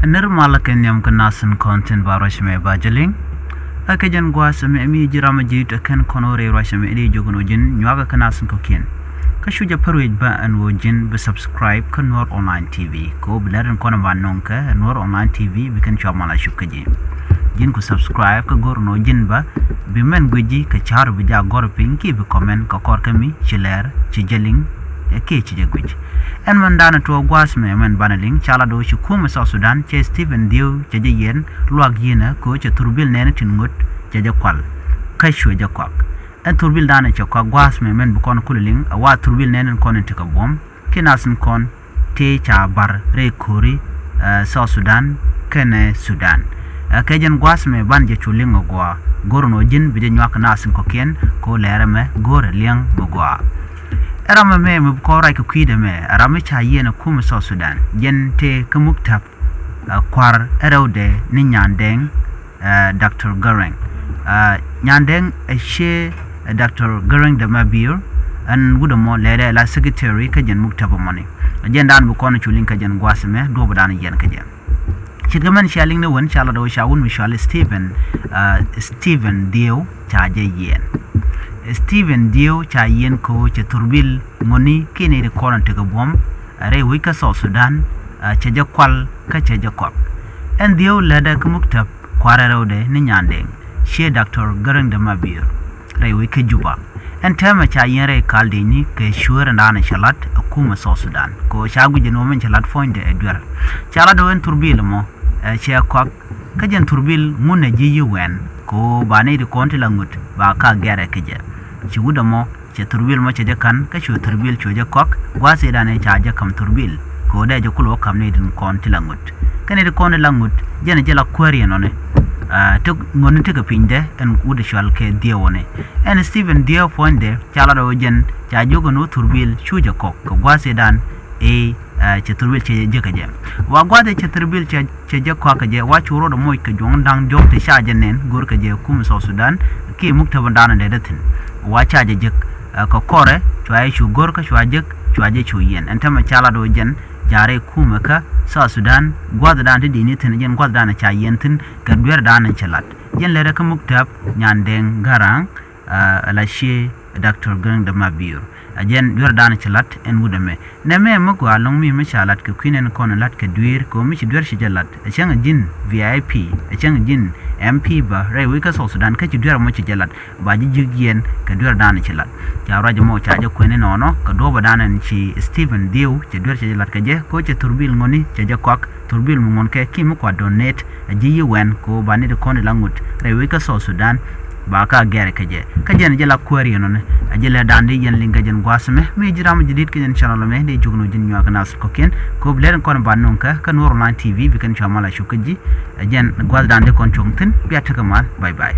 Nirmala kenyam kanasan content barashme bajaling. Akajan guasame mi jirama jit akan konore rashame edi jogunojin nyaga kanasan kokin. Kashuja parwej ba an wojin be subscribe ka Noor Online TV. Ko blaran kona banonka Noor Online TV bikan chamala shukaji. Jin ku subscribe ka gorno jin ba bimen guji ka char bija gor pinki be comment ka kor kami chiler chijeling ke chije guji. En mandana to guasme men banaling chala do shukuma South Sudan che Stephen Diu cheje yen luag yena ko che turbil nene tingut cheje kwal kashu je kwak en turbil dana che kwa guasme men bu kon kuliling awa turbil nene kon tika bom kinasin kon te cha bar re kuri South Sudan kene Sudan kajen guasme ban je chulingo gwa gorno jin bije nyak nasin ko ken ko lerame gore liang bugwa Arama me mubkora ku kwide me arama cha yena kuma South Sudan jente kamuktab kwar erode ni nyandeng Dr. Garang nyandeng she Dr. Garang de Mabir an gudamo lede la secretary ka jen muktab money jendan bu kono chulin ka jen gwasme do badana jen ka jen chidgaman shaling ne won chala do shawun mishal Stephen Dio cha je yen Stephen Dio cha yen ko che turbil ngoni kini de koran te bom are wika South Sudan che je kwal ka che je kwak en Dio lada kumuktab kwara rawde ni nyandeng she Dr. Garang de Mabir re wika Juba en tema cha yen re kalde ni ke shure ndana shalat kuma South Sudan ko shagu je no men shalat fonde edwer chala do en turbil mo che kwak ka jen turbil munne ji UN ko bane de konti langut ba ka gere keje ci wudamo ci turbil mo ci de kan ka ci turbil choje kok gwase dane chaje kam turbil ko de je kulo kam ne din konti langut kane de konti langut jene jela query none to ngoni te ka pinde en wude shal ke diewone en Stephen Dio fonde chala do jen cha jogo no turbil chuje kok ko gwase dan ci turbil ci je ka je wa gwade ci turbil ci je kok je wa churo do moy ka jong dang jok te sha jenen gor ka je kum South Sudan ki muktaban dana de datin wa cha je ko kore chwa shu gor ka chwa je chu yen entama chala do jen jare kuma ka South Sudan gwada dan de dini tin jen gwada dan cha yen tin ka dwer dan chalat jen le ka muktab nyandeng garang la she Dr. Garang de Mabir ajen dwer dan chalat en wudame ne me mako along mi chalat ke kwinen kon lat ke dwer ko mi dwer shi jalat achang jin VIP achang jin MP ba re wika South Sudan ka dwer mo jalat ba jigien ke dwer dan chalat ja rajo mo cha je kwene nono ka do ba danan chi Stephen Dio che dwer shi jalat ke je ko che turbil ngoni che je kwak turbil mo ngon ke ki mo kwa donate ji UN ko ba ne de kon langut re wika South Sudan ba ka gere kaje kaje ne jela query non ajela dandi yen linga jen gwasme me jiram jidit ken channel me de jugno jin nyak nas ko ken ko bleren kon bannon ka Noor Online TV bi ken chamala shukaji jen gwal dandi kon chongtin biata kamal bye bye